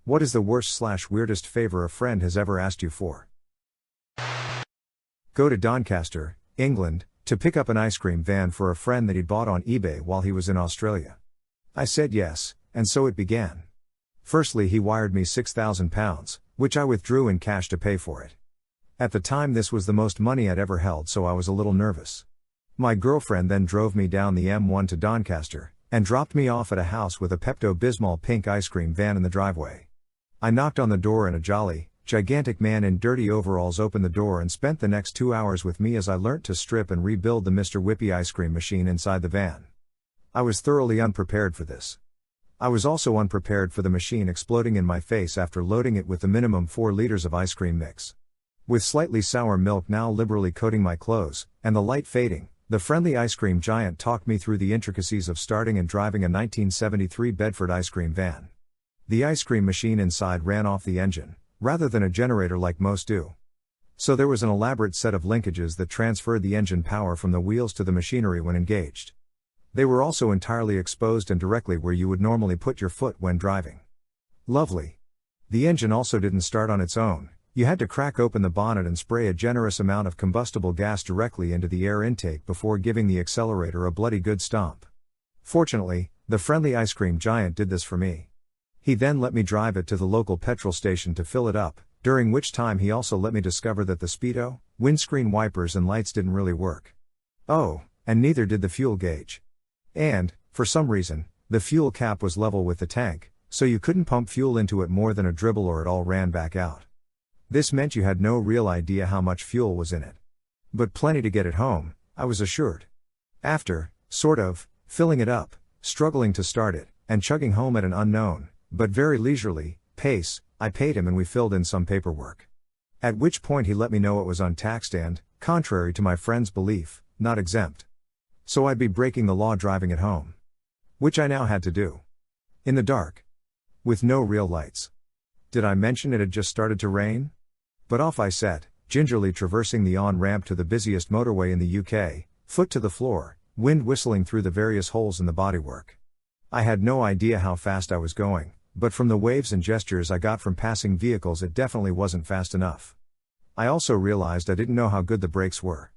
What is the worst/weirdest favor a friend has ever asked you for? Go to Doncaster, England, to pick up an ice cream van for a friend that he'd bought on eBay while he was in Australia. I said yes, and so it began. Firstly, he wired me £6,000, which I withdrew in cash to pay for it. At the time, this was the most money I'd ever held, so I was a little nervous. My girlfriend then drove me down the M1 to Doncaster, and dropped me off at a house with a Pepto-Bismol pink ice cream van in the driveway. I knocked on the door and a jolly, gigantic man in dirty overalls opened the door and spent the next 2 hours with me as I learnt to strip and rebuild the Mr. Whippy ice cream machine inside the van. I was thoroughly unprepared for this. I was also unprepared for the machine exploding in my face after loading it with the minimum 4 liters of ice cream mix. With slightly sour milk now liberally coating my clothes, and the light fading, the friendly ice cream giant talked me through the intricacies of starting and driving a 1973 Bedford ice cream van. The ice cream machine inside ran off the engine, rather than a generator like most do. So there was an elaborate set of linkages that transferred the engine power from the wheels to the machinery when engaged. They were also entirely exposed and directly where you would normally put your foot when driving. Lovely. The engine also didn't start on its own. You had to crack open the bonnet and spray a generous amount of combustible gas directly into the air intake before giving the accelerator a bloody good stomp. Fortunately, the friendly ice cream giant did this for me. He then let me drive it to the local petrol station to fill it up, during which time he also let me discover that the speedo, windscreen wipers and lights didn't really work. Oh, and neither did the fuel gauge. And, for some reason, the fuel cap was level with the tank, so you couldn't pump fuel into it more than a dribble or it all ran back out. This meant you had no real idea how much fuel was in it. But plenty to get it home, I was assured. After, filling it up, struggling to start it, and chugging home at an unknown, but very leisurely, pace, I paid him and we filled in some paperwork. At which point he let me know it was untaxed and, contrary to my friend's belief, not exempt. So I'd be breaking the law driving it home. Which I now had to do. In the dark. With no real lights. Did I mention it had just started to rain? But off I set, gingerly traversing the on-ramp to the busiest motorway in the UK, foot to the floor, wind whistling through the various holes in the bodywork. I had no idea how fast I was going, but from the waves and gestures I got from passing vehicles it definitely wasn't fast enough. I also realized I didn't know how good the brakes were.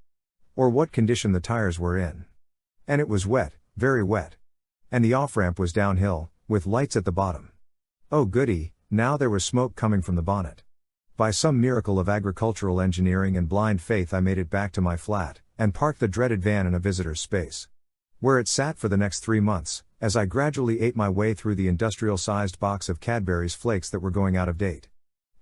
Or what condition the tires were in. And it was wet, very wet. And the off-ramp was downhill, with lights at the bottom. Oh goody, now there was smoke coming from the bonnet. By some miracle of agricultural engineering and blind faith I made it back to my flat, and parked the dreaded van in a visitor's space. Where it sat for the next 3 months, as I gradually ate my way through the industrial-sized box of Cadbury's flakes that were going out of date.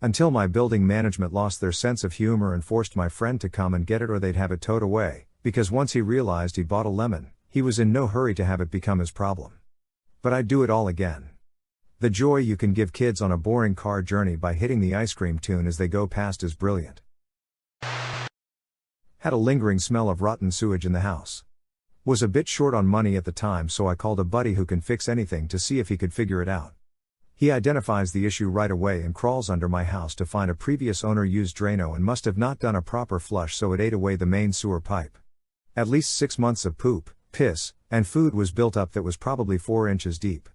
Until my building management lost their sense of humor and forced my friend to come and get it or they'd have it towed away, because once he realized he bought a lemon, he was in no hurry to have it become his problem. But I'd do it all again. The joy you can give kids on a boring car journey by hitting the ice cream tune as they go past is brilliant. Had a lingering smell of rotten sewage in the house. Was a bit short on money at the time, so I called a buddy who can fix anything to see if he could figure it out. He identifies the issue right away and crawls under my house to find a previous owner used Drano and must have not done a proper flush, so it ate away the main sewer pipe. At least 6 months of poop, piss, and food was built up that was probably 4 inches deep.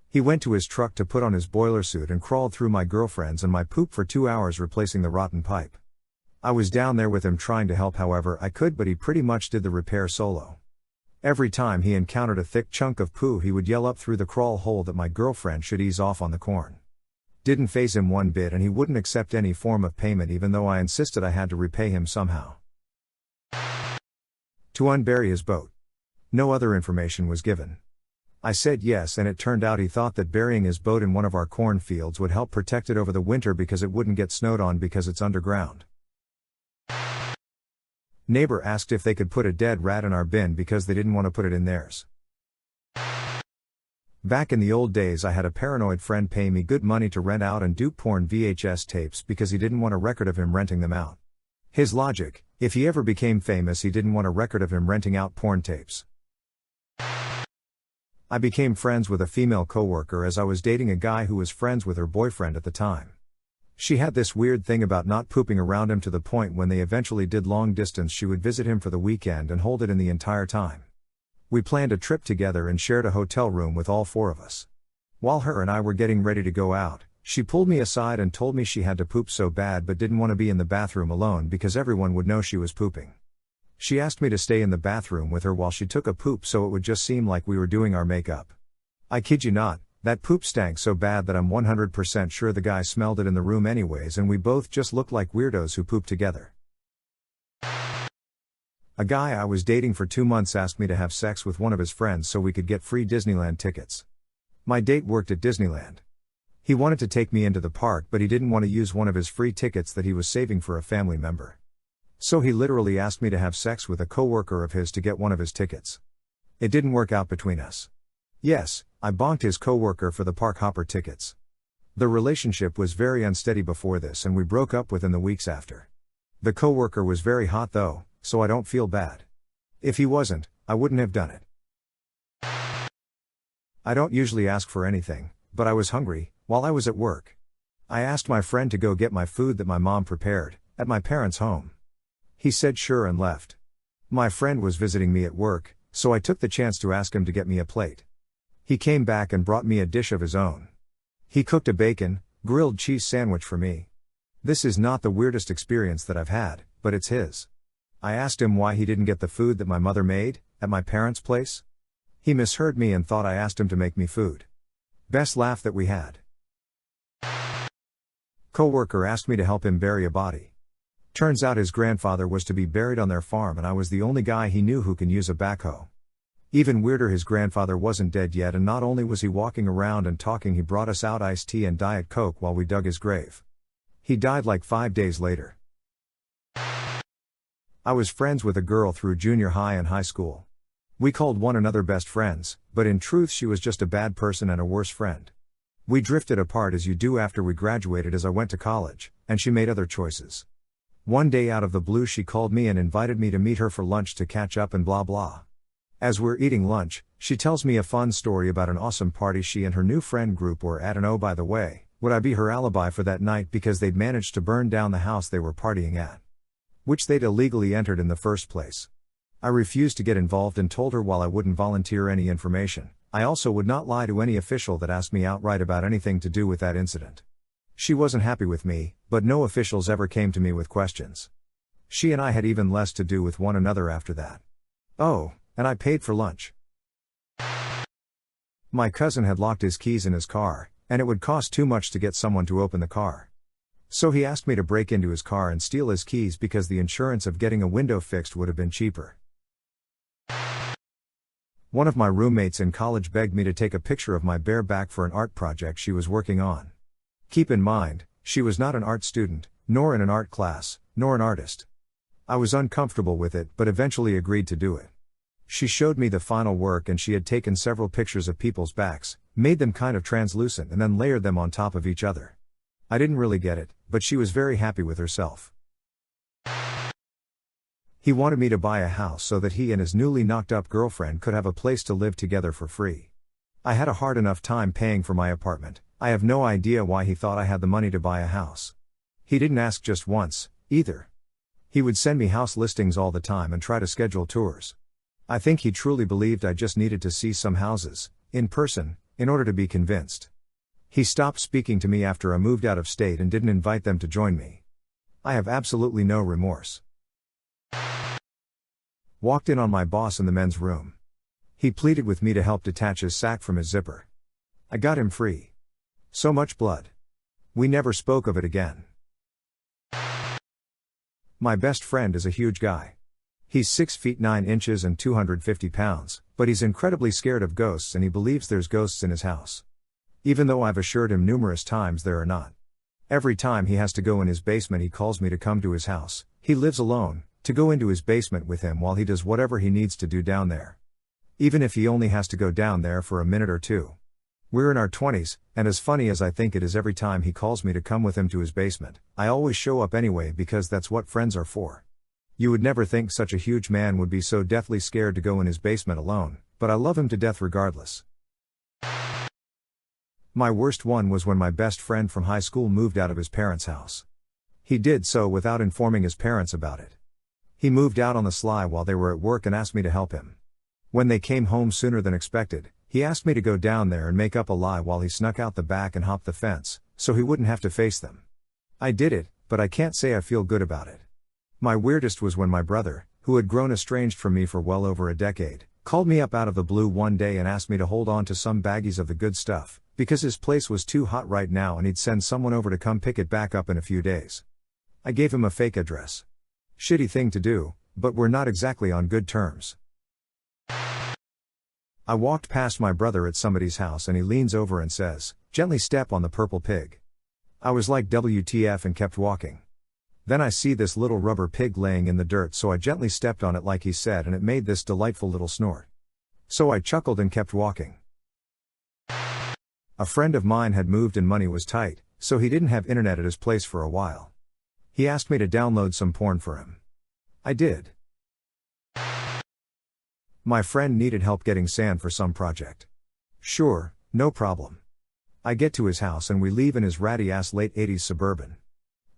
He went to his truck to put on his boiler suit and crawled through my girlfriend's and my poop for 2 hours replacing the rotten pipe. I was down there with him trying to help however I could, but he pretty much did the repair solo. Every time he encountered a thick chunk of poo he would yell up through the crawl hole that my girlfriend should ease off on the corn. Didn't faze him one bit, and he wouldn't accept any form of payment even though I insisted I had to repay him somehow. To unbury his boat. No other information was given. I said yes, and it turned out he thought that burying his boat in one of our cornfields would help protect it over the winter because it wouldn't get snowed on because it's underground. Neighbor asked if they could put a dead rat in our bin because they didn't want to put it in theirs. Back in the old days I had a paranoid friend pay me good money to rent out and dupe porn VHS tapes because he didn't want a record of him renting them out. His logic: if he ever became famous he didn't want a record of him renting out porn tapes. I became friends with a female coworker as I was dating a guy who was friends with her boyfriend at the time. She had this weird thing about not pooping around him to the point when they eventually did long distance she would visit him for the weekend and hold it in the entire time. We planned a trip together and shared a hotel room with all 4 of us. While her and I were getting ready to go out, She pulled me aside and told me she had to poop so bad but didn't want to be in the bathroom alone because everyone would know she was pooping. She asked me to stay in the bathroom with her while she took a poop so it would just seem like we were doing our makeup. I kid you not, that poop stank so bad that I'm 100% sure the guy smelled it in the room anyways, and we both just looked like weirdos who pooped together. A guy I was dating for 2 months asked me to have sex with one of his friends so we could get free Disneyland tickets. My date worked at Disneyland. He wanted to take me into the park, but he didn't want to use one of his free tickets that he was saving for a family member. So he literally asked me to have sex with a coworker of his to get one of his tickets. It didn't work out between us. Yes, I bonked his coworker for the park hopper tickets. The relationship was very unsteady before this and we broke up within the weeks after. The coworker was very hot though, so I don't feel bad. If he wasn't, I wouldn't have done it. I don't usually ask for anything, but I was hungry while I was at work. I asked my friend to go get my food that my mom prepared at my parents' home. He said sure and left. My friend was visiting me at work, so I took the chance to ask him to get me a plate. He came back and brought me a dish of his own. He cooked a bacon, grilled cheese sandwich for me. This is not the weirdest experience that I've had, but it's his. I asked him why he didn't get the food that my mother made at my parents' place. He misheard me and thought I asked him to make me food. Best laugh that we had. Coworker asked me to help him bury a body. Turns out his grandfather was to be buried on their farm and I was the only guy he knew who can use a backhoe. Even weirder, his grandfather wasn't dead yet, and not only was he walking around and talking, he brought us out iced tea and Diet Coke while we dug his grave. He died like 5 days later. I was friends with a girl through junior high and high school. We called one another best friends, but in truth she was just a bad person and a worse friend. We drifted apart as you do after we graduated as I went to college, and she made other choices. One day out of the blue she called me and invited me to meet her for lunch to catch up and blah blah. As we're eating lunch, she tells me a fun story about an awesome party she and her new friend group were at, and oh by the way, would I be her alibi for that night because they'd managed to burn down the house they were partying at, which they'd illegally entered in the first place. I refused to get involved and told her while I wouldn't volunteer any information, I also would not lie to any official that asked me outright about anything to do with that incident. She wasn't happy with me, but no officials ever came to me with questions. She and I had even less to do with one another after that. Oh, and I paid for lunch. My cousin had locked his keys in his car, and it would cost too much to get someone to open the car. So he asked me to break into his car and steal his keys because the insurance of getting a window fixed would have been cheaper. One of my roommates in college begged me to take a picture of my bare back for an art project she was working on. Keep in mind, she was not an art student, nor in an art class, nor an artist. I was uncomfortable with it but eventually agreed to do it. She showed me the final work and she had taken several pictures of people's backs, made them kind of translucent and then layered them on top of each other. I didn't really get it, but she was very happy with herself. He wanted me to buy a house so that he and his newly knocked up girlfriend could have a place to live together for free. I had a hard enough time paying for my apartment. I have no idea why he thought I had the money to buy a house. He didn't ask just once, either. He would send me house listings all the time and try to schedule tours. I think he truly believed I just needed to see some houses, in person, in order to be convinced. He stopped speaking to me after I moved out of state and didn't invite them to join me. I have absolutely no remorse. Walked in on my boss in the men's room. He pleaded with me to help detach his sack from his zipper. I got him free. So much blood. We never spoke of it again. My best friend is a huge guy. He's 6 feet 9 inches and 250 pounds, but he's incredibly scared of ghosts and he believes there's ghosts in his house. Even though I've assured him numerous times there are not. Every time he has to go in his basement he calls me to come to his house. He lives alone, to go into his basement with him while he does whatever he needs to do down there. Even if he only has to go down there for a minute or two. We're in our 20s, and as funny as I think it is every time he calls me to come with him to his basement, I always show up anyway because that's what friends are for. You would never think such a huge man would be so deathly scared to go in his basement alone, but I love him to death regardless. My worst one was when my best friend from high school moved out of his parents' house. He did so without informing his parents about it. He moved out on the sly while they were at work and asked me to help him. When they came home sooner than expected, he asked me to go down there and make up a lie while he snuck out the back and hopped the fence, so he wouldn't have to face them. I did it, but I can't say I feel good about it. My weirdest was when my brother, who had grown estranged from me for well over a decade, called me up out of the blue one day and asked me to hold on to some baggies of the good stuff, because his place was too hot right now and he'd send someone over to come pick it back up in a few days. I gave him a fake address. Shitty thing to do, but we're not exactly on good terms. I walked past my brother at somebody's house and he leans over and says, "Gently step on the purple pig." I was like WTF and kept walking. Then I see this little rubber pig laying in the dirt, so I gently stepped on it like he said and it made this delightful little snort. So I chuckled and kept walking. A friend of mine had moved and money was tight, so he didn't have internet at his place for a while. He asked me to download some porn for him. I did. My friend needed help getting sand for some project. Sure, no problem. I get to his house and we leave in his ratty ass late 80s Suburban.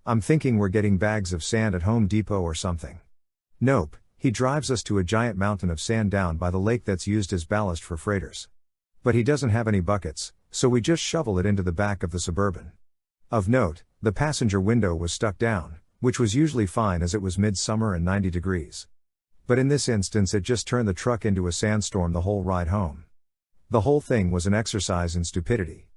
I'm thinking we're getting bags of sand at Home Depot or something. Nope, he drives us to a giant mountain of sand down by the lake that's used as ballast for freighters. But he doesn't have any buckets, so we just shovel it into the back of the Suburban. Of note, the passenger window was stuck down, which was usually fine as it was midsummer and 90 degrees. But in this instance it just turned the truck into a sandstorm the whole ride home. The whole thing was an exercise in stupidity.